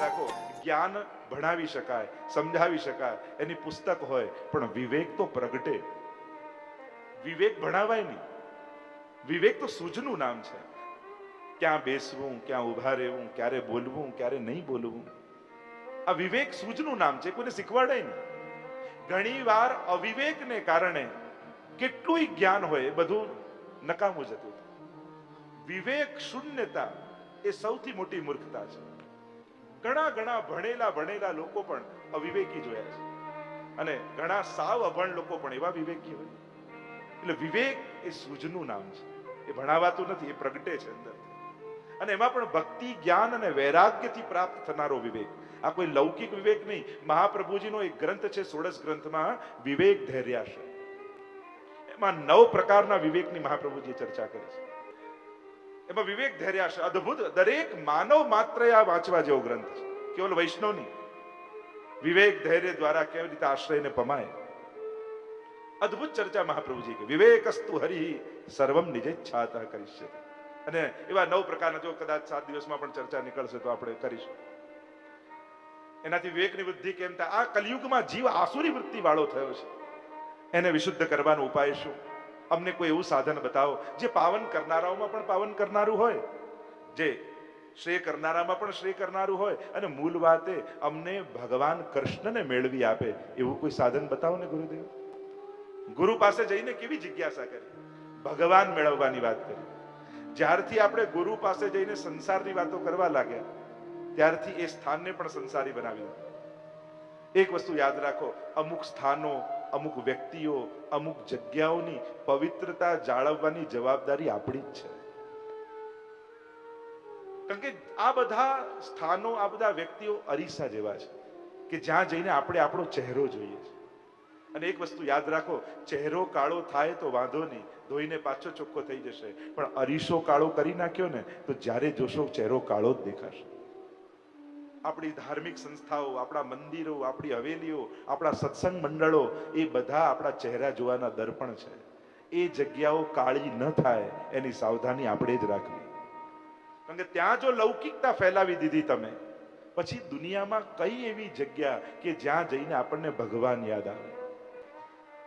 રાખો, જ્ઞાન ભણાવી શકાય, સમજાવી શકાય, એની પુસ્તક હોય, પણ વિવેક તો પ્રગટે. વિવેક ભણાવાય નહીં. વિવેક તો સૂઝનું નામ છે. ક્યાં બેસવું, ક્યાં ઉભા રહેવું, ક્યારે બોલવું, ક્યારે નહીં બોલવું, આ વિવેક સૂઝનું નામ છે. કોઈને શીખવાડાય નહીં. ઘણી વાર અવિવેકને કારણે કેટલું જ્ઞાન હોય એ બધું નકામું જતું. વિવેક શૂન્યતા એ સૌથી મોટી મૂર્ખતા છે. ઘણા ઘણા ભણેલા લોકો પણ અવિવેકી જોયા છે, અને ઘણા સાવ અભણ લોકો પણ એવા વિવેકી હોય. એટલે વિવેક એ સૂઝનું નામ છે. એ ભણાવાતું નથી, એ પ્રગટે છે અંદર. અને એમાં પણ ભક્તિ, જ્ઞાન અને વૈરાગ્યથી પ્રાપ્ત થનારો વિવેક. આ કોઈ લૌકિક વિવેક નહીં. મહાપ્રભુજીનો એક ગ્રંથ છે, 16 ગ્રંથમાં વિવેક ધૈર્યાશય. એમાં 9 પ્રકારના વિવેકની મહાપ્રભુજીએ ચર્ચા કરી છે. એમાં વિવેક ધૈર્યાશય અદ્ભુત, દરેક માનવ માત્ર આ વાંચવા જેવો ગ્રંથ છે. કેવલ વૈષ્ણવની વિવેક ધૈર્ય દ્વારા કેવી રીતે આશ્રયને પમાય. અદ્ભુત ચર્ચા મહાપ્રભુજી કે વિવેકસ્તુ હરિ સર્વમ નિજેચ્છાતઃ કરિષ્યતિ. અને એવા 9 પ્રકારના, જો કદાચ 7 દિવસમાં પણ ચર્ચા નીકળશે તો આપણે કરીશું. એનાથી વિવેકની વૃદ્ધિ કેમ થાય? આ કલિયુગમાં જીવ આસુરી વૃત્તિ વાળો થયો છે, એને વિશુદ્ધ કરવાનો ઉપાય શું? અમને કોઈ એવું સાધન બતાવો જે પાવન કરનારાઓમાં પણ પાવન કરનારું હોય, જે શ્રેય કરનારામાં પણ શ્રેય કરનારું હોય, અને મૂળ વાતે અમને ભગવાન કૃષ્ણને મેળવી આપે એવું કોઈ સાધન બતાવો ને ગુરુદેવ. ગુરુ પાસે જઈને કેવી જિજ્ઞાસા કરી? ભગવાન મેળવવાની વાત કરી. જ્યારથી આપણે ગુરુ પાસે જઈને સંસારની વાતો કરવા લાગ્યા, ત્યારથી એ સ્થાનને પણ સંસારી બનાવી દીધું. એક વસ્તુ યાદ રાખો, અમુક સ્થાનો, અમુક વ્યક્તિઓ, અમુક જગ્યાઓની પવિત્રતા જાળવવાની જવાબદારી આપણી જ છે. કારણ કે આ બધા સ્થાનો, આ બધા વ્યક્તિઓ અરીસા જેવા છે કે જ્યાં જઈને આપણે આપણો ચહેરો જોઈએ છે. અને એક વસ્તુ યાદ રાખો, ચહેરો કાળો થાય તો વાંધો નહીં, ધોઈને પાછો ચોખ્ખો થઈ જશે. પણ અરીસો કાળો કરી નાખ્યો ને તો જ્યારે જોશો ચહેરો કાળો જ દેખાશે. આપણી ધાર્મિક સંસ્થાઓ, આપણા મંદિરો, આપણી હવેલીઓ, આપણા સત્સંગ મંડળો, એ બધા આપણા ચહેરા જોવાના દર્પણ છે. એ જગ્યાઓ કાળી ન થાય એની સાવધાની આપણે જ રાખવી. કારણ કે ત્યાં જો લૌકિકતા ફેલાવી દીધી તમે, પછી દુનિયામાં કઈ એવી જગ્યા કે જ્યાં જઈને આપણને ભગવાન યાદ આવે?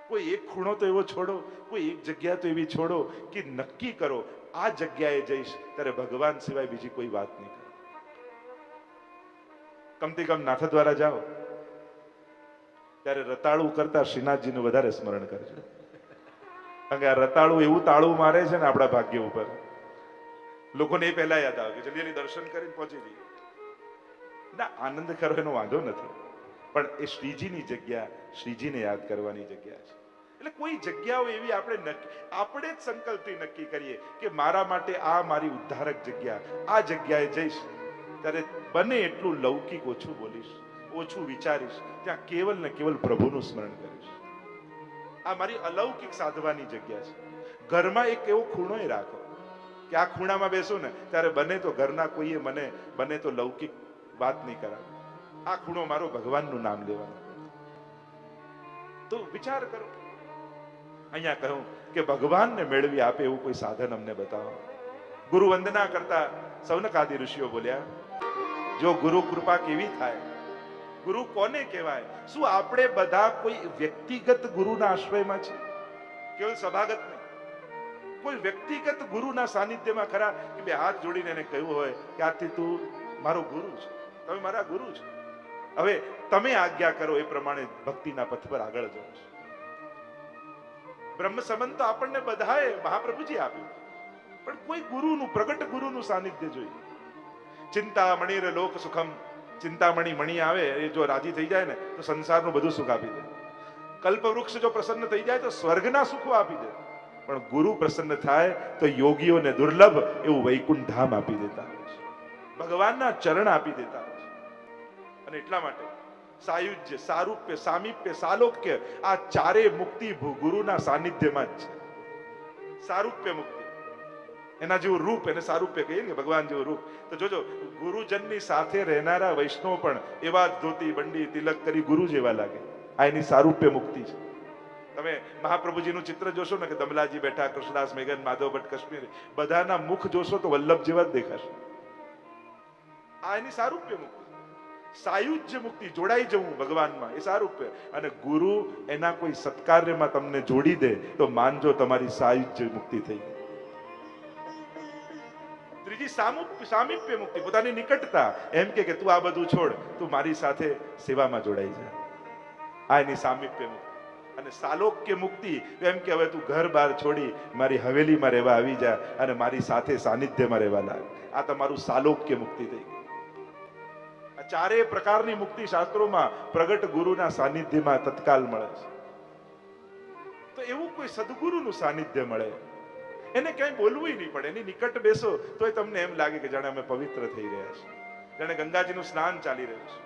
કોઈ એક ખૂણો તો એવો છોડો, કોઈ એક જગ્યા તો એવી છોડો કે નક્કી કરો આ જગ્યાએ જઈશ ત્યારે ભગવાન સિવાય બીજી કોઈ વાત નહીં કરે. કમથી કમ નાથદ્વારા જાઓ ત્યારે રતાળું કરતા શ્રીનાથજીનું વધારે સ્મરણ કરજો. કારણ કે આ રતાળું એવું તાળું મારે છે ને આપણા ભાગ્ય ઉપર, લોકોને એ પહેલા યાદ આવે કે જલ્દી જલ્દી દર્શન કરીને પહોંચી જઈએ. ના, આનંદ કરો એનો વાંધો નથી, પણ એ શ્રીજીની જગ્યા, શ્રીજીને યાદ કરવાની જગ્યા છે. એટલે કોઈ જગ્યાઓ એવી આપણે જ સંકલ્પથી નક્કી કરીએ કે મારા માટે આ મારી ઉદ્ધારક જગ્યા, આ જગ્યાએ જઈશ ત્યારે બને એટલું લૌકિક ઓછું બોલીશ, ઓછું વિચારીશ, ત્યાં કેવલ ને કેવલ પ્રભુનું સ્મરણ કરીશ. આ મારી અલૌકિક સાધવાની જગ્યા છે. ઘરમાં એક એવો ખૂણો રાખો કે આ ખૂણામાં બેસો ને ત્યારે બને તો ઘરના કોઈએ મને બને તો લૌકિક વાત નહીં કરાવે. આ ખૂણો મારો ભગવાનનું નામ લેવાનું. તો વિચાર કરો. અહીંયા કહું કે ભગવાનને મેળવી આપે એવું કોઈ સાધન અમને બતાવો. ગુરુ વંદના કરતા સૌનકાદિ ઋષિઓ બોલ્યા, જો ગુરુ કૃપા કેવી થાય, ગુરુ કોને કહેવાય? શું આપણે બધા કોઈ વ્યક્તિગત ગુરુના આશ્રયમાં છે? કેવલ સભાગત નહીં, કોઈ વ્યક્તિગત ગુરુના સાનિધ્યમાં ખરા કે બે હાથ જોડીને એને કહ્યું હોય કે આજથી તું મારો ગુરુ છે, તમે મારા ગુરુ છો, હવે તમે આજ્ઞા કરો એ પ્રમાણે ભક્તિના પથ પર આગળ જાઓ. બ્રહ્મ સંબંધ તો આપણને બધાએ મહાપ્રભુજી આપ્યું, પણ કોઈ ગુરુનું, પ્રગટ ગુરુનું સાનિધ્ય જોઈએ. ચિંતામણીર લોક સુખમ, ચિંતામણી મણી આવે એ જો રાજી થઈ જાય ને તો સંસારનું બધું સુખ આપી દે. કલ્પવૃક્ષ જો પ્રસન્ન થઈ જાય તો સ્વર્ગના સુખો આપી દે. પણ ગુરુ પ્રસન્ન થાય તો યોગીઓને દુર્લભ એવું વૈકુંઠ ધામ આપી દેતા હોય છે, ભગવાનના ચરણ આપી દેતા હોય છે. અને એટલા માટે સાયુજ્ય, સારૂપ્ય, સામીપ્ય, સાલોક્ય, આ ચારે મુક્તિ ગુરુના સાનિધ્યમાં જ છે. સારૂપ્ય મુક્તિ, એના જેવું રૂપ, એને સારૂપ્ય કહીએ ને, ભગવાન જેવું રૂપ. તો જોજો, ગુરુજનની સાથે રહેનારા વૈષ્ણવ પણ એવા જ ધોતી બંડી તિલક કરી ગુરુ જેવા લાગે. આ એની સારૂપ્ય મુક્તિ છે. તમે મહાપ્રભુજીનું ચિત્ર જોશો ને કે દમલાજી બેઠા, કૃષ્ણદાસ મેઘન, માધવ ભટ્ટ કાશ્મીર, બધાના મુખ જોશો તો વલ્લભ જેવા જ દેખાશે. આ એની સારૂપ્ય મુક્તિ. સાયુજ્ય મુક્તિ, જોડાઈ જવું ભગવાનમાં, એ સારું છે. અને ગુરુ એના કોઈ સત્કાર્યમાં તમને જોડી દે તો માનજો તમારી સાયુજ્ય મુક્તિ થઈ ગઈ. ત્રીજી સામીપ્ય મુક્તિ, પોતાની નિકટતા. એમ કે તું આ બધું છોડ, તું મારી સાથે સેવામાં જોડાઈ જા. આ એની સામીપ્ય મુક્તિ. અને સાલોક્ય મુક્તિ એમ કે હવે તું ઘર બાર છોડી મારી હવેલીમાં રહેવા આવી જા અને મારી સાથે સાનિધ્યમાં રહેવા લાગ. આ તમારું સાલોક્ય મુક્તિ થઈ ગઈ. આ ચારેય પ્રકારની મુક્તિ શાસ્ત્રોમાં પ્રગટ ગુરુના સાનિધ્યમાં તત્કાલ મળે છે. તો એવું કોઈ સદગુરુનું સાનિધ્ય મળે, એને ક્યાંય બોલવું નહીં પડે, એની નિકટ બેસો તોય તમને એમ લાગે કે જાણે અમે પવિત્ર થઈ રહ્યા છીએ, જાણે ગંગાજીનું સ્નાન ચાલી રહ્યું છે.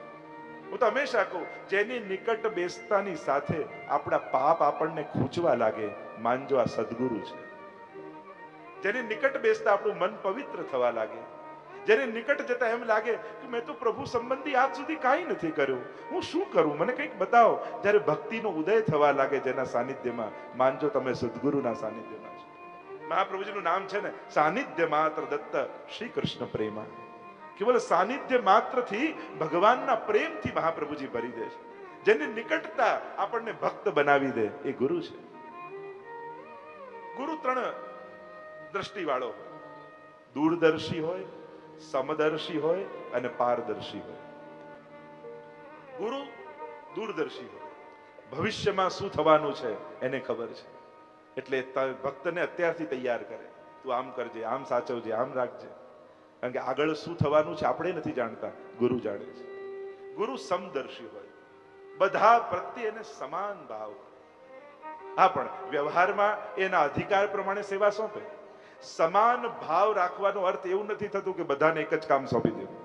હું તો હંમેશા કહું, જેની નિકટ બેસતાની સાથે આપણા પાપ આપણને ખૂંચવા લાગે, માનજો આ સદગુરુ છે. જેની નિકટ બેસતા આપણું મન પવિત્ર થવા લાગે, જેની નિકટ જતા એમ લાગે કે મેં તો પ્રભુ સંબંધી આજ સુધી કાંઈ નથી કર્યું, હું શું કરું, મને કંઈક બતાવો. જ્યારે ભક્તિનો ઉદય થવા લાગે જેના સાનિધ્યમાં, માનજો તમે સદગુરુના સાનિધ્યમાં છો. મહાપ્રભુજીનું નામ છે ને, સાનિધ્ય માત્ર દત્ત શ્રી કૃષ્ણ પ્રેમા. કેવલ સાનિધ્ય માત્રથી ભગવાનના પ્રેમથી મહાપ્રભુજી ભરી દે છે. જેની નિકટતા આપણને ભક્ત બનાવી દે એ ગુરુ છે. ગુરુ ત્રણ દ્રષ્ટિ વાળો હોય, દૂરદર્શી હોય, સમદર્શી હોય અને પારદર્શી હોય. ગુરુ દૂરદર્શી હોય, ભવિષ્યમાં શું થવાનું છે એને ખબર છે, એટલે ભક્તને અત્યારથી તૈયાર કરે. તું આમ કરજે, આમ સાચવજે, આમ રાખજે. કારણ કે આગળ શું થવાનું છે આપણે નથી જાણતા, ગુરુ જાણે છે. ગુરુ સમદર્શી હોય, બધા પ્રત્યે એને સમાન ભાવ. હા, પણ વ્યવહારમાં એના અધિકાર પ્રમાણે સેવા સોંપે. સમાન ભાવ રાખવાનો અર્થ એવું નથી થતું કે બધાને એક જ કામ સોંપી દેવું.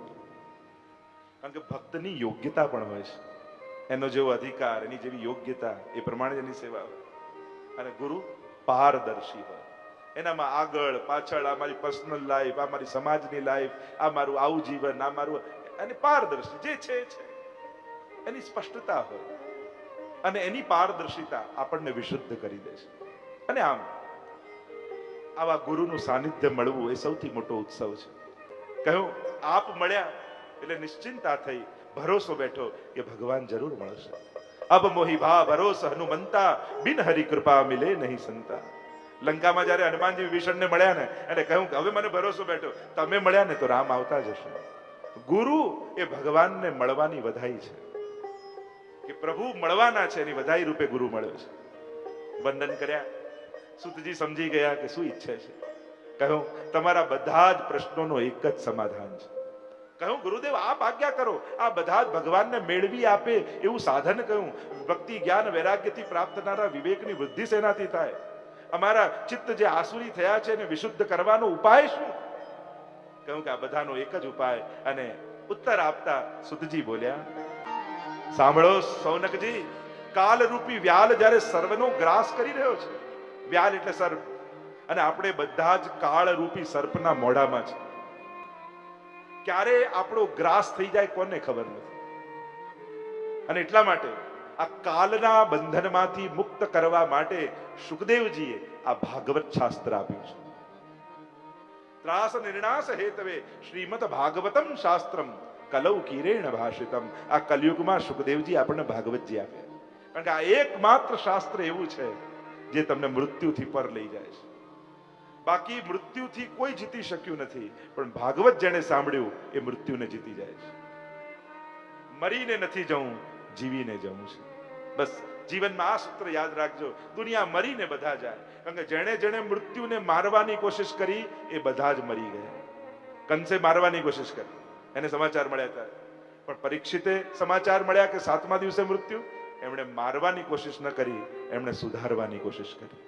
કારણ કે ભક્તની યોગ્યતા પણ હોય છે, એનો જેવો અધિકાર, એની જેવી યોગ્યતા, એ પ્રમાણે એની સેવા હોય. અને ગુરુ પારદર્શી હોય, એનામાં આગળ પાછળ, આ મારી પર્સનલ લાઈફ, આ મારી સમાજની લાઈફ, આ મારું આવું જીવન, આ મારું, અને પારદર્શી જે છે એની સ્પષ્ટતા હોય. અને એની પારદર્શિતા આપણને વિશુદ્ધ કરી દે છે. અને આમ આવા ગુરુનું સાનિધ્ય મળવું એ સૌથી મોટો ઉત્સવ છે. કહ્યું આપ મળ્યા એટલે નિશ્ચિંતા થઈ, ભરોસો બેઠો કે ભગવાન જરૂર મળશે. અબ મોહી ભા ભરોસ હનુમંતા, બિન હરિ કૃપા મિલે નહીં સંતા. લંકામાં જયારે હનુમાનજી વિભીષણને મળ્યા ને, એટલે કહ્યું કે હવે મને ભરોસો બેઠો, તમે મળ્યા ને તો રામ આવતા જશે. ગુરુ એ ભગવાનને મળવાની વધાઈ છે, કે પ્રભુ મળવાના છે, એની વધાઈ રૂપે ગુરુ મળ્યો છે. વંદન કર્યા, સુતજી સમજી ગયા કે શું ઈચ્છે છે. કહ્યું તમારા બધા જ પ્રશ્નોનો એક જ સમાધાન છે. કહ્યું ગુરુદેવ આપ આજ્ઞા કરો, આ બધા જ ભગવાનને મેળવી આપે એવું સાધન કહ્યું. ભક્તિ જ્ઞાન વૈરાગ્યથી પ્રાપ્ત થનારા વિવેકની વૃદ્ધિ શેનાથી થાય? અમારા ચિત્ત જે આસુરી થયા છે એને વિશુદ્ધ કરવાનો ઉપાય શું? કહ્યું કે આ બધાનો એક જ ઉપાય. અને ઉત્તર આપતા સુતજી બોલ્યા, સાંભળો સૌનકજી, કાલરૂપી વ્યાલ જ્યારે સર્વનો ગ્રાસ કરી રહ્યો છે, વ્યાલ એટલે સર્પ, અને આપણે બધા જ કાળરૂપી સર્પના મોઢામાં છે. ક્યારે આપણો ગ્રાસ થઈ જાય કોને ખબર નથી. અને એટલા માટે આ કાલના બંધનમાંથી મુક્ત કરવા માટે સુખદેવજીએ આ ભાગવત શાસ્ત્ર આપ્યું છે. ત્રાસ નિર્ણાસ હેતવે શ્રીમદ ભાગવતમ શાસ્ત્રમ કલૌ કિરેણ ભાષિતમ. આ કલયુગમાં સુખદેવજી આપણને ભાગવતજી આપ્યા. કારણ કે આ એકમાત્ર શાસ્ત્ર એવું છે જે તમને મૃત્યુથી પર લઈ જાય છે. બાકી મૃત્યુથી કોઈ જીતી શક્યું નથી, પણ ભાગવત જેને સાંભળ્યું એ મૃત્યુને જીતી જાય છે. મરીને નથી જવું, જીવીને જવું છે. બસ જીવનમાં આ સૂત્ર યાદ રાખજો. દુનિયા મરીને બધા જાય, કારણ કે જેણે જેણે મૃત્યુને મારવાની કોશિશ કરી એ બધા જ મરી ગયા. કંસે મારવાની કોશિશ કરી, એને સમાચાર મળ્યા હતા, પણ પરીક્ષિતે સમાચાર મળ્યા કે 7મા દિવસે મૃત્યુ. એમણે મારવાની કોશિશ ન કરી, એમણે સુધારવાની કોશિશ કરી.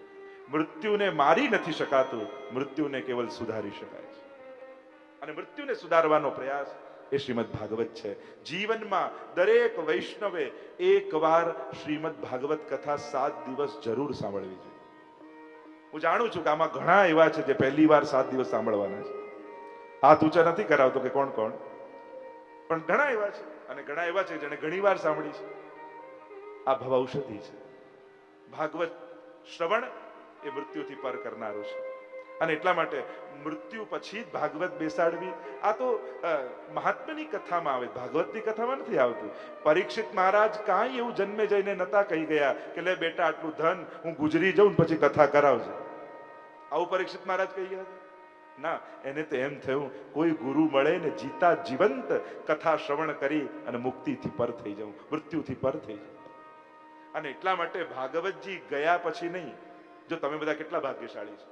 મૃત્યુને મારી નથી શકાતું, મૃત્યુને કેવલ સુધારી શકાય છે. અને મૃત્યુને સુધારવાનો પ્રયાસ એ શ્રીમદ ભાગવત છે. જીવનમાં દરેક વૈષ્ણવે એકવાર શ્રીમદ ભાગવત કથા 7 દિવસ જરૂર સાંભળવી જોઈએ. હું જાણું છું કે આમાં ઘણા એવા છે જે પહેલી વાર 7 દિવસ સાંભળવાના છે. હાથ ઊંચા નથી કરાવતો કે કોણ કોણ, પણ ઘણા એવા છે. અને ઘણા એવા છે જેને ઘણી વાર સાંભળી છે. આ ભવ ઔષધિ છે. ભાગવત શ્રવણ એ મૃત્યુથી પર કરનારું છે. અને એટલા માટે મૃત્યુ પછી જ ભાગવત બેસાડવી, આ તો મહાત્માની કથામાં આવે, ભાગવતની કથામાં નથી આવતું. પરીક્ષિત મહારાજ કાંઈ એવું જન્મે જઈને નતા કહી ગયા કે લે બેટા આટલું ધન હું ગુજરી જાઉં પછી કથા કરાવજે. આવું પરીક્ષિત મહારાજ કહી ગયા ના, એને તો એમ થયું કોઈ ગુરુ મળે ને જીતા જીવંત કથા શ્રવણ કરી અને મુક્તિથી પર થઈ જાઉં, મૃત્યુથી પર થઈ જાઉં. અને એટલા માટે ભાગવતજી ગયા પછી નહીં. જો તમે બધા કેટલા ભાગ્યશાળી છો,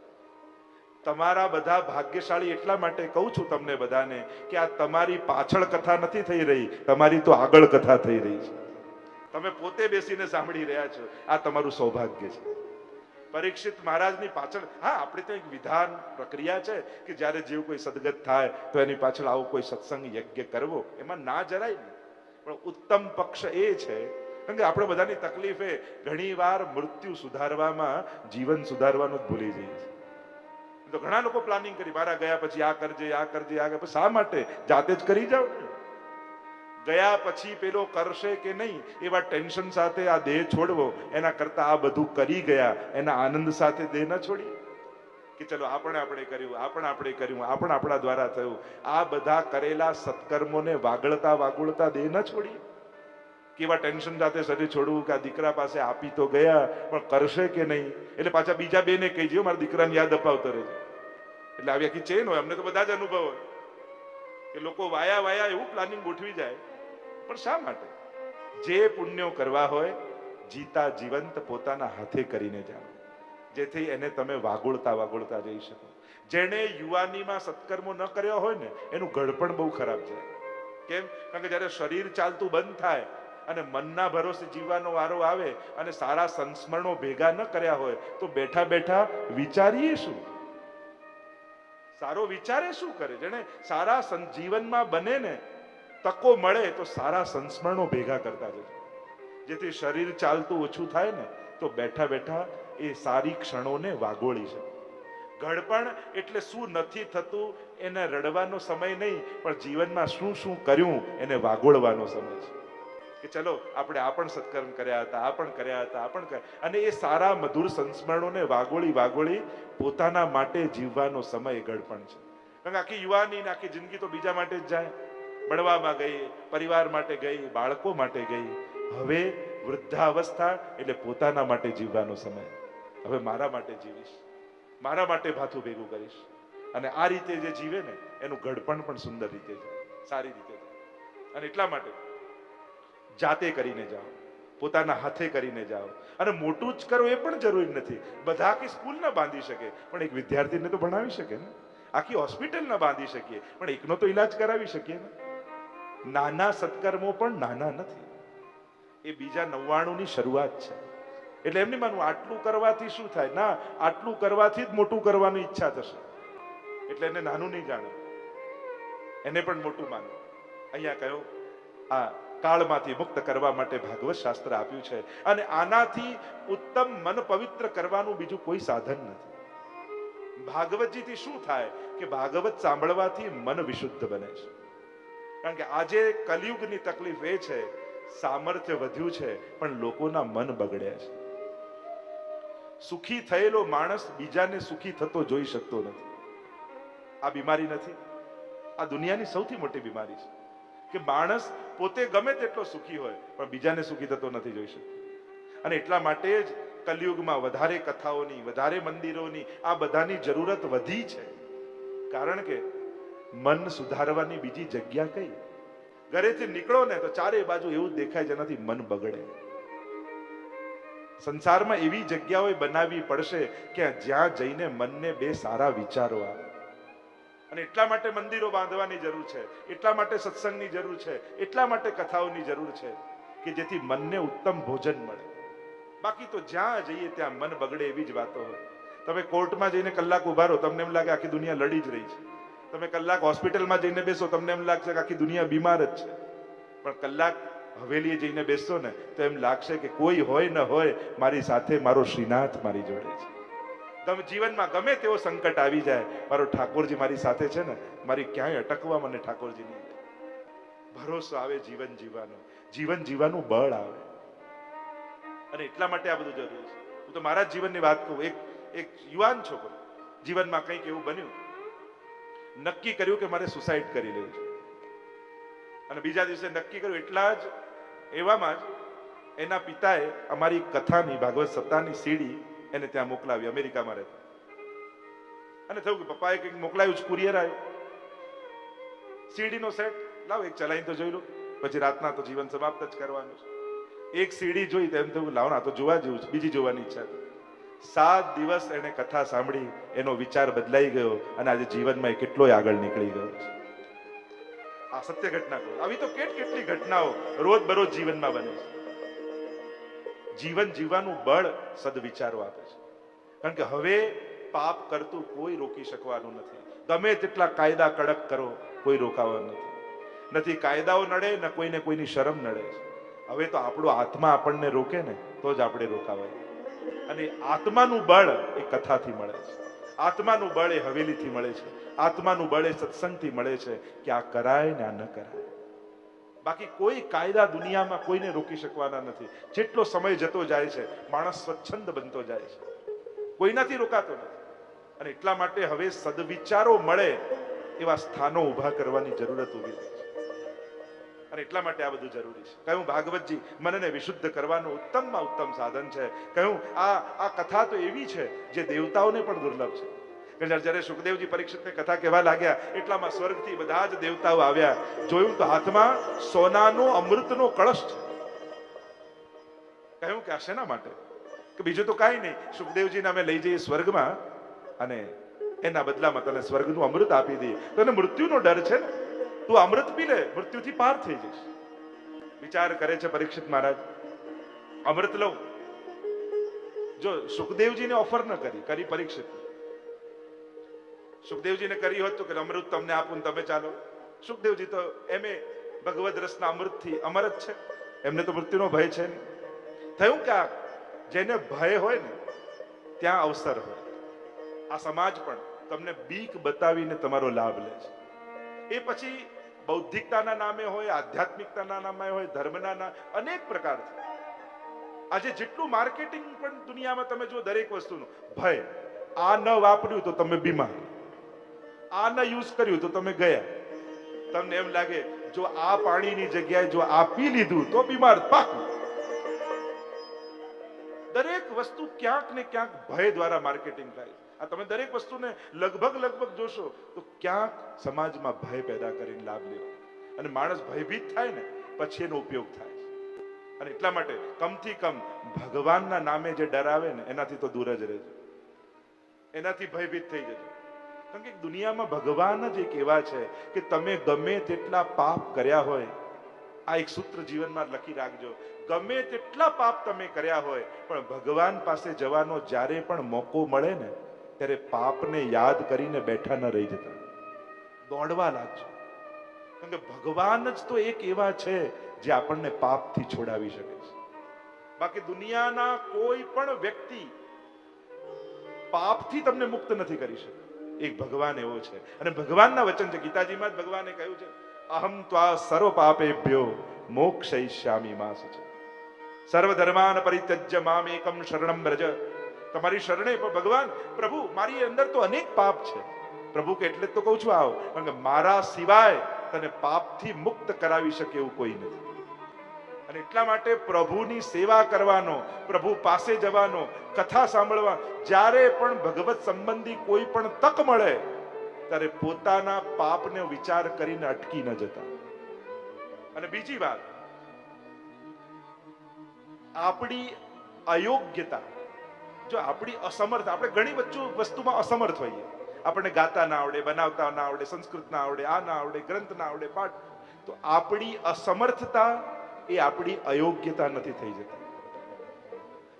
તમારા બધા ભાગ્યશાળી એટલા માટે કહું છું તમને બધાને કે આ તમારી પાછળ કથા નથી થઈ રહી, તમારી તો આગળ કથા થઈ રહી છે. તમે પોતે બેસીને સાંભળી રહ્યા છો, આ તમારું સૌભાગ્ય છે. પરીક્ષિત મહારાજની પાછળ, હા, આપણે તો એક વિધાન પ્રક્રિયા છે કે જ્યારે જેવું કોઈ સદગત થાય તો એની પાછળ આવો કોઈ સત્સંગ યજ્ઞ કરવો, એમાં ના જરાય નહીં. પણ ઉત્તમ પક્ષ એ છે કારણ કે આપણે બધાની તકલીફ એ ઘણી વાર મૃત્યુ સુધારવામાં જીવન સુધારવાનું જ ભૂલી જઈએ છીએ. તો ઘણા લોકો પ્લાનિંગ કરી મારા ગયા પછી આ કરજે, આ કરજે, આ કરજે. શા માટે? જાતે જ કરી જાવ ને. ગયા પછી પેલો કરશે કે નહીં એવા ટેન્શન સાથે આ દેહ છોડવો એના કરતા આ બધું કરી ગયા એના આનંદ સાથે દેહ ન છોડી કે ચલો આપણે કર્યું, આપણે કર્યું, આપણા દ્વારા થયું. આ બધા કરેલા સત્કર્મોને વાગોળતા દેહ ન છોડી. કેવા ટેન્શન સાથે શરીર છોડવું કે આ દીકરા પાસે આપી તો ગયા પણ કરશે કે નહીં, એટલે પાછા બીજા બેને કહી દો મારા દીકરાને યાદ અપાવતો રહેજો. એટલે આવી આખી ચેન હોય. અમને તો બધા જ અનુભવ હોય કે લોકો વાયા એવું પ્લાનિંગ ગોઠવી જાય. પણ શા માટે? જે પુણ્યો કરવા હોય જીતા જીવંત પોતાના હાથે કરીને જાઓ, જેથી એને તમે વાગોળતા જઈ શકો. જેને યુવાનીમાં સત્કર્મો ન કર્યો હોય ને એનું ઘડપણ બહુ ખરાબ છે. કેમ? કારણ કે જયારે શરીર ચાલતું બંધ થાય અને મનના ભરોસે જીવવાનો વારો આવે અને સારા સંસ્મરણો ભેગા ન કર્યા હોય તો બેઠા બેઠા વિચારીએ શું? સારો વિચારે શું કરે? જેને સારા જીવનમાં બને ને તકો મળે તો સારા સંસ્મરણો ભેગા કરતા જજો, જેથી શરીર ચાલતું ઓછું થાય ને તો બેઠા બેઠા એ સારી ક્ષણોને વાગોળી શકે. ઘડપણ એટલે શું નથી થતું એને રડવાનો સમય નહીં, પણ જીવનમાં શું શું કર્યું એને વાગોળવાનો સમય છે. કે ચલો આપણે આ પણ સત્કર્મ કર્યા હતા, આ પણ કર્યા હતા, અને એ સારા મધુર સંસ્મરણોને વાગોળી પોતાના માટે જીવવાનો સમય ઘડપણ છે. કારણ કે આખી યુવાની ને આખી જિંદગી તો બીજા માટે જ જાય. ભણવામાં ગઈ, પરિવાર માટે ગઈ, બાળકો માટે ગઈ. હવે વૃદ્ધાવસ્થા એટલે પોતાના માટે જીવવાનો સમય. હવે મારા માટે જીવીશ, મારા માટે ભાથું ભેગું કરીશ. અને આ રીતે જે જીવે ને એનું ઘડપણ પણ સુંદર રીતે જાય, સારી રીતે જાય. અને એટલા માટે જાતે કરીને જાઓ, પોતાના હાથે કરીને જાઓ. અને મોટું જ કરો એ પણ જરૂરી નથી. બધા આખી સ્કૂલ ના બાંધી શકે પણ એક વિદ્યાર્થીને તો ભણાવી શકે ને. આખી હોસ્પિટલ ના બાંધી શકીએ પણ એકનો તો ઈલાજ કરાવી શકીએ ને. નાના સત્કર્મો પણ નાના નથી, એ બીજા 99 ની શરૂઆત છે. એટલે એમ નહીં માનવું આટલું કરવાથી શું થાય, ના, આટલું કરવાથી જ મોટું કરવાની ઈચ્છા થશે. એટલે એને નાનું નહીં જાણો, એને પણ મોટું માનો. અહીંયા કહ્યું આ કાળમાંથી મુક્ત કરવા માટે ભાગવત શાસ્ત્ર આપ્યું છે અને આનાથી ઉત્તમ મન પવિત્ર કરવાનું બીજું કોઈ સાધન નથી. ભાગવતજીથી શું થાય કે ભાગવત સાંભળવાથી મન વિશુદ્ધ બને છે. કારણ કે આજે કલિયુગની તકલીફ એ છે, સામર્થ્ય વધ્યું છે પણ લોકોના મન બગડ્યા છે. સુખી થયેલો માણસ બીજાને સુખી થતો જોઈ શકતો નથી. આ બીમારી નથી, આ દુનિયાની સૌથી મોટી બીમારી છે કે માણસ પોતે ગમે તેટલો સુખી હોય પણ બીજાને સુખી થતો નથી જોઈ શકતો. અને એટલા માટે જ કલિયુગમાં વધારે કથાઓની, વધારે મંદિરોની, આ બધાની જરૂરત વધી છે. કારણ કે મન સુધારવાની બીજી જગ્યા કઈ? ઘરેથી નીકળો ને તો ચારે બાજુ એવું દેખાય જેનાથી મન બગડે. સંસારમાં એવી જગ્યાઓ બનાવવી પડશે કે જ્યાં જઈને મનને બે સારા વિચારો આવે. અને એટલા માટે મંદિરો બાંધવાની જરૂર છે, એટલા માટે સત્સંગની જરૂર છે, એટલા માટે કથાઓની જરૂર છે કે જેથી મનને ઉત્તમ ભોજન મળે. બાકી તો જ્યાં જઈએ ત્યાં મન બગડે એવી જ વાતો હોય. તમે કોર્ટમાં જઈને કલાક ઉભા રહો, તમને એમ લાગે આખી દુનિયા લડી જ રહી છે. તમે કલાક હોસ્પિટલમાં જઈને બેસો, તમને એમ લાગશે કે આખી દુનિયા બીમાર જ છે. પણ કલાક હવેલીએ જઈને બેસશો ને તો એમ લાગશે કે કોઈ હોય ન હોય, મારી સાથે મારો શ્રીનાથ મારી જોડે છે. જીવનમાં ગમે તેવો સંકટ આવી જાય, મારો ઠાકોરજી મારી સાથે છે ને, મારી ક્યાંય અટકવા મને ઠાકોરજી નહીં દે. ભરોસો આવે જીવન જીવવાનું બળ આવે. અને એટલા માટે આ બધું જરૂરી છે. હું તો મારા જીવનની વાત કહું. એક યુવાન છોકરો જીવનમાં કંઈક એવું બન્યું, નક્કી કર્યું કે મારે સુસાઇડ કરી લેવું છે, અને બીજા દિવસે નક્કી કર્યું એટલા જ એવામાં જ એના પિતાએ અમારી કથાની ભાગવત સપ્તાહની સીડી એને ત્યાં મોકલાવી, અમેરિકામાં રહેતા. અને થયું કે પપ્પાએ કંઈક મોકલાયું છે, કુરિયર આવ્યું, સીડીનો સેટ લાવ એક ચલાવી તો જોઈ લો, પછી રાતના તો જીવન સમાપ્ત જ કરવાનું છે. એક સીડી જોઈ તેમ થયું લાવ ના તો જોવા જેવું છે, બીજી જોવાની ઈચ્છા થઈ. 7 દિવસ એને કથા સાંભળી, એનો વિચાર બદલાઈ ગયો અને આજે જીવનમાં એ કેટલોય આગળ નીકળી ગયો છે. આ સત્ય ઘટના કહું. આવી તો કેટલી ઘટનાઓ રોજ બરોજ જીવનમાં બને છે. જીવન જીવવાનું બળ સદવિચારો આપે છે, કારણ કે હવે પાપ કરતું કોઈ રોકી શકવાનું નથી. ગમે તેટલા કાયદા કડક કરો, કોઈ રોકાવાનું નથી. કાયદાઓ નડે ને કોઈને કોઈની શરમ નડે છે. હવે તો આપણો આત્મા આપણને રોકે ને તો જ આપણે રોકાવાય. અને આત્માનું બળ એ કથાથી મળે છે, આત્માનું બળ એ હવેલીથી મળે છે, આત્માનું બળ એ સત્સંગથી મળે છે કે આ કરાય ને આ ન કરાય. બાકી કોઈ કાયદા દુનિયામાં કોઈને રોકી શકવાના નથી. જેટલો સમય જતો જાય છે માણસ સ્વચ્છંદ બનતો જાય છે, કોઈનાથી રોકાતો નથી. અને એટલા માટે હવે સદવિચારો મળે એવા સ્થાનો ઉભા કરવાની જરૂરત ઊભી થઈ છે. અને એટલા માટે આ બધું જરૂરી છે. કહ્યું ભાગવતજી મનને વિશુદ્ધ કરવાનું ઉત્તમમાં ઉત્તમ સાધન છે. કહ્યું આ કથા તો એવી છે જે દેવતાઓને પણ દુર્લભ છે. જ્યારે સુખદેવજી પરીક્ષિતને કથા કહેવા લાગ્યા એટલામાં સ્વર્ગથી બધા જ દેવતાઓ આવ્યા. જોયું તો હાથમાં સોનાનો અમૃતનો કળશ છે. કહ્યું કે આ શેના માટે? કે બીજું તો કાંઈ નહીં, સુખદેવજીને અમે લઈ જઈએ સ્વર્ગમાં અને એના બદલામાં તને સ્વર્ગનું અમૃત આપી દઈએ. તને મૃત્યુનો ડર છે ને, તું અમૃત પી લે, મૃત્યુથી પાર થઈ જઈશ. વિચાર કરે છે પરીક્ષિત મહારાજ, અમૃત લઉં. જો સુખદેવજીને ઓફર ન કરી પરીક્ષિત. સુખદેવજીને કરી હોત તો કે અમૃત તમને આપું તમે ચાલો. સુખદેવજી તો એમે ભગવદ રસના અમૃતથી અમર જ છે, એમને તો મૃત્યુનો ભય છે નહીં. થયું કે જેને ભય હોય ને ત્યાં અવસર હોય. આ સમાજ પણ તમને બીક બતાવીને તમારો લાભ લે છે. એ પછી બૌદ્ધિકતાના નામે હોય, આધ્યાત્મિકતાના નામે હોય, ધર્મના અનેક પ્રકારથી. આજે જેટલું માર્કેટિંગ પણ દુનિયામાં તમે જો દરેક વસ્તુનું ભય, આ ન વાપર્યું તો તમે બીમાર, આ ન યુઝ કર્યું તો તમે ગયા. તમને એમ લાગે જો આ પાણીની જગ્યાએ જો આ પી લીધું તો બીમાર પાકું. દરેક વસ્તુ ક્યાંક ને ક્યાંક ભય દ્વારા માર્કેટિંગ થાય. આ તમે દરેક વસ્તુને લગભગ જોશો તો ક્યાંક સમાજમાં ભય પેદા કરીને લાભ લેવો. અને માણસ ભયભીત થાય ને પછી એનો ઉપયોગ થાય. અને એટલા માટે કમથી કમ ભગવાનના નામે જે ડરાવે ને એનાથી તો દૂર જ રહેજો, એનાથી ભયભીત થઈ જજો. કારણ કે દુનિયામાં ભગવાન જ એક એવા છે કે તમે ગમે તેટલા પાપ કર્યા હોય, આ એક સૂત્ર જીવનમાં લખી રાખજો, ગમે તેટલા પાપ તમે કર્યા હોય પણ ભગવાન પાસે જવાનો જ્યારે પણ મોકો મળે ને ત્યારે પાપને યાદ કરીને બેઠા ન રહી જતા, દોડવા લાગજો. કારણ કે ભગવાન જ તો એક એવા છે જે આપણને પાપથી છોડાવી શકે છે. બાકી દુનિયાના કોઈ પણ વ્યક્તિ પાપથી તમને મુક્ત નથી કરી શકે. એક ભગવાન એવો છે. અને ભગવાનના વચન છે, ગીતાજીમાં જ ભગવાને કહ્યું છે, અહમ ત્વા સર્વ પાપેભ્યો મોક્ષયિષ્યામિ મા શુચિ સર્વ ધર્માન પરિત્યજ્ય મામ એકમ શરણમ વ્રજ. તમારી શરણે ભગવાન પ્રભુ મારી અંદર તો અનેક પાપ છે. પ્રભુ કે એટલે તો કહું છું આવો, કારણ કે મારા સિવાય તને પાપથી મુક્ત કરાવી શકે એવું કોઈ નથી. અને એટલા માટે પ્રભુની સેવા કરવાનો, પ્રભુ પાસે જવાનો, કથા સાંભળવા, જ્યારે પણ ભગવત સંબંધી કોઈ પણ તક મળે ત્યારે પોતાના પાપને વિચાર કરીને અટકી ન જતા. અને બીજી વાત, આપણી અયોગ્યતા, જો આપણી અસમર્થ, આપણે ઘણી વસ્તુમાં અસમર્થ હોઈએ. આપણને ગાતા ના આવડે, બનાવતા ના આવડે, સંસ્કૃત ના આવડે, આ ના આવડે, ગ્રંથ ના આવડે, પાઠ. તો આપણી અસમર્થતા એ આપણી અયોગ્યતા નથી થઈ જતી.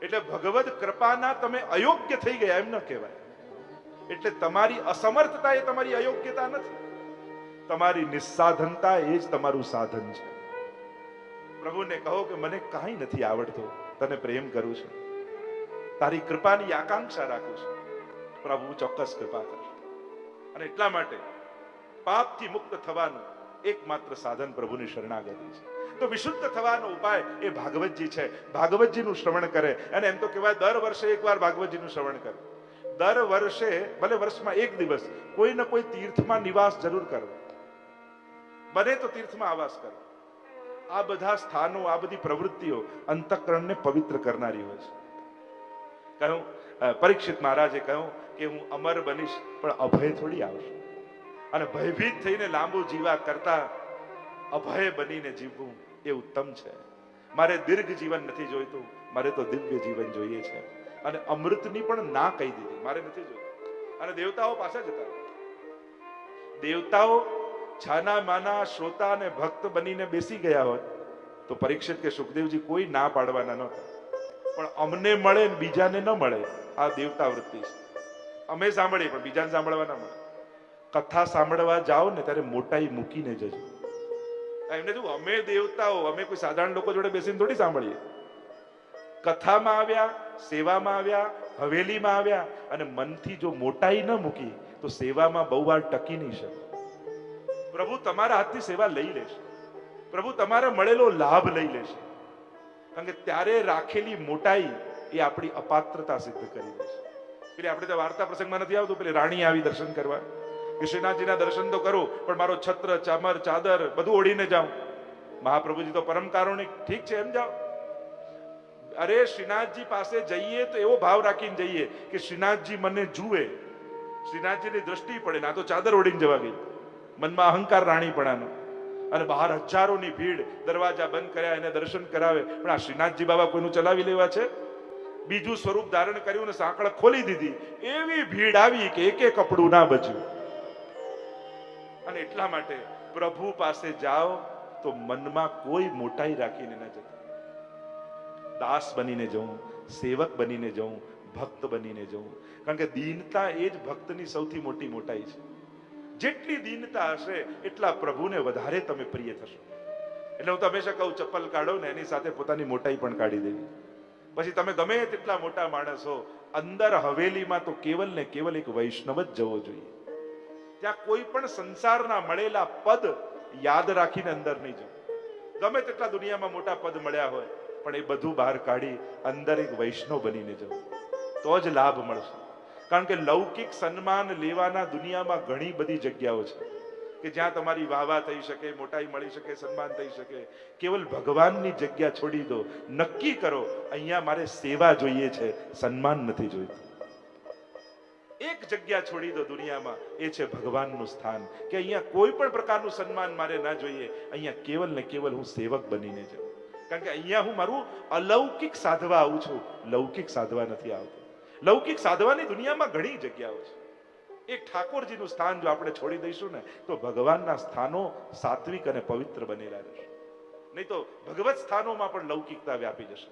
એટલે ભગવદ કૃપાના તમે અયોગ્ય થઈ ગયા એમ ન કહેવાય. એટલે તમારી અસમર્થતા એ તમારી અયોગ્યતા નથી, તમારી નિસ્સાધનતા એ જ તમારું સાધન છે. પ્રભુને કહો કે મને કાંઈ નથી આવડતું, તને પ્રેમ કરું છું, તારી કૃપાની આકાંક્ષા રાખું છું. પ્રભુ ચોક્કસ કૃપા કરશે. અને એટલા માટે પાપથી મુક્ત થવાનું એકમાત્ર સાધન પ્રભુની શરણાગતિ છે. તો વિશુદ્ધ થવાનો ઉપાય એ ભાગવતજી છે. ભાગવતજીનું શ્રવણ કરે, અને એમ તો કહેવાય દર વર્ષે એકવાર ભાગવતજીનું શ્રવણ કરે. દર વર્ષે ભલે વર્ષમાં એક દિવસ કોઈ ને કોઈ તીર્થમાં નિવાસ જરૂર કરવો, બને તો તીર્થમાં આવાસ કરો. આ બધા સ્થાનો, આ બધી પ્રવૃત્તિઓ અંતઃકરણને પવિત્ર કરનારી હોય છે. કહ્યું પરીક્ષિત મહારાજે કહ્યું કે હું અમર બનીશ પણ અભય થોડી આવશે, અને ભયભીત થઈને લાંબુ જીવા કરતા અભય બનીને જીવવું એ ઉત્તમ છે. મારે દીર્ઘ જીવન નથી જોઈતું, મારે તો દિવ્ય જીવન જોઈએ છે. અને અમૃતની પણ ના કહી દીધી, મારે નથી જોઈતું. અને દેવતાઓ પાછા જતા, દેવતાઓ છાના માના શ્રોતા અને ભક્ત બનીને બેસી ગયા હોય તો પરીક્ષિત કે સુખદેવજી કોઈ ના પાડવાના નહોતા, પણ અમને મળે ને બીજાને ન મળે, આ દેવતા વૃત્તિ છે. અમે સાંભળીએ પણ બીજાને સાંભળવા ના મળે. કથા સાંભળવા જાઓ ને ત્યારે મોટાઈ મૂકીને જજો. એમને શું, અમે દેવતાઓ, અમે કોઈ સાધારણ લોકો જોડે બેસીને થોડી સાંભળીએ. કથામાં આવ્યા, સેવામાં આવ્યા, હવેલીમાં આવ્યા, અને મનથી જો મોટાઈ ન મૂકી તો સેવામાં બહુ વાર ટકી નહીં શકે. પ્રભુ તમારા હાથની સેવા લઈ લેશે, પ્રભુ તમારે મળેલો લાભ લઈ લેશે. કારણ કે ત્યારે રાખેલી મોટાઈ એ આપણી અપાત્રતા સિદ્ધ કરી દેશે. પેલી આપણે તો વાર્તા પ્રસંગમાં નથી આવતું, પેલી રાણી આવી દર્શન કરવા કે શ્રીનાથજીના દર્શન તો કરું પણ મારો છત્ર ચામર ચાદર બધું ઓઢીને જાઉં. મહાપ્રભુજી તો પરમ કારુણિક, ઠીક છે એમ જાઓ. અરે શ્રીનાથજી પાસે જઈએ તો એવો ભાવ રાખીને જઈએ કે શ્રીનાથજી મને જુએ, શ્રીનાથજીની દ્રષ્ટિ પડે. ના તો ચાદર ઓઢીને જવા ગઈ, મનમાં અહંકાર રાણીપણાનો, અને બહાર હજારોની ભીડ, દરવાજા બંધ કર્યા, એને દર્શન કરાવે. પણ આ શ્રીનાથજી બાબા કોઈનું ચલાવી લેવા છે? બીજું સ્વરૂપ ધારણ કર્યું ને સાંકળ ખોલી દીધી. એવી ભીડ આવી કે એક કપડું ના બચ્યું. અને એટલા માટે પ્રભુ પાસે જાઓ તો મનમાં કોઈ મોટાઈ રાખીને ન જતા. દાસ બનીને જવું, સેવક બનીને જવું, ભક્ત બનીને જવું. કારણ કે દીનતા એ જ ભક્તની સૌથી મોટી મોટાઈ છે. જેટલી દીનતા હશે એટલા પ્રભુને વધારે તમે પ્રિય થશો. એટલે હું તો હંમેશા કહું, ચપ્પલ કાઢો ને એની સાથે પોતાની મોટાઈ પણ કાઢી દેવી. પછી તમે ગમે તેટલા મોટા માણસ હો, અંદર હવેલીમાં તો કેવલ ને કેવલ એક વૈષ્ણવ જ જવો જોઈએ. ત્યાં કોઈ પણ સંસારના મળેલા પદ યાદ રાખીને અંદર નહીં જવું. ગમે તેટલા દુનિયામાં મોટા પદ મળ્યા હોય પણ એ બધું બહાર કાઢી અંદર એક વૈષ્ણવ બનીને જવું, તો જ લાભ મળશે. કારણ કે લૌકિક સન્માન લેવાના દુનિયામાં ઘણી બધી જગ્યાઓ છે કે જ્યાં તમારી વાહવા થઈ શકે, મોટાઈ મળી શકે, સન્માન થઈ શકે. કેવલ ભગવાનની જગ્યા છોડી દો, નક્કી કરો અહીંયા મારે સેવા જોઈએ છે, સન્માન નથી જોઈતું. એક જગ્યા છોડી દો દુનિયામાં, એ છે ભગવાનનું સ્થાન, કે અહીંયા કોઈ પણ પ્રકારનું સન્માન મારે ના જોઈએ. અહીંયા કેવલ ને કેવલ હું સેવક બનીને જાઉં. કારણ કે અહીંયા હું મારું અલૌકિક સાધવા આવું છું, લૌકિક સાધવા નથી આવતો. લૌકિક સાધવાની દુનિયામાં ઘણી જગ્યાઓ છે. એક ઠાકોરજીનું સ્થાન જો આપણે છોડી દઈશું ને તો ભગવાનના સ્થાનો સાત્વિક અને પવિત્ર બનેલા રહેશે. નહીં તો ભગવત સ્થાનોમાં પણ લૌકિકતા વ્યાપી જશે.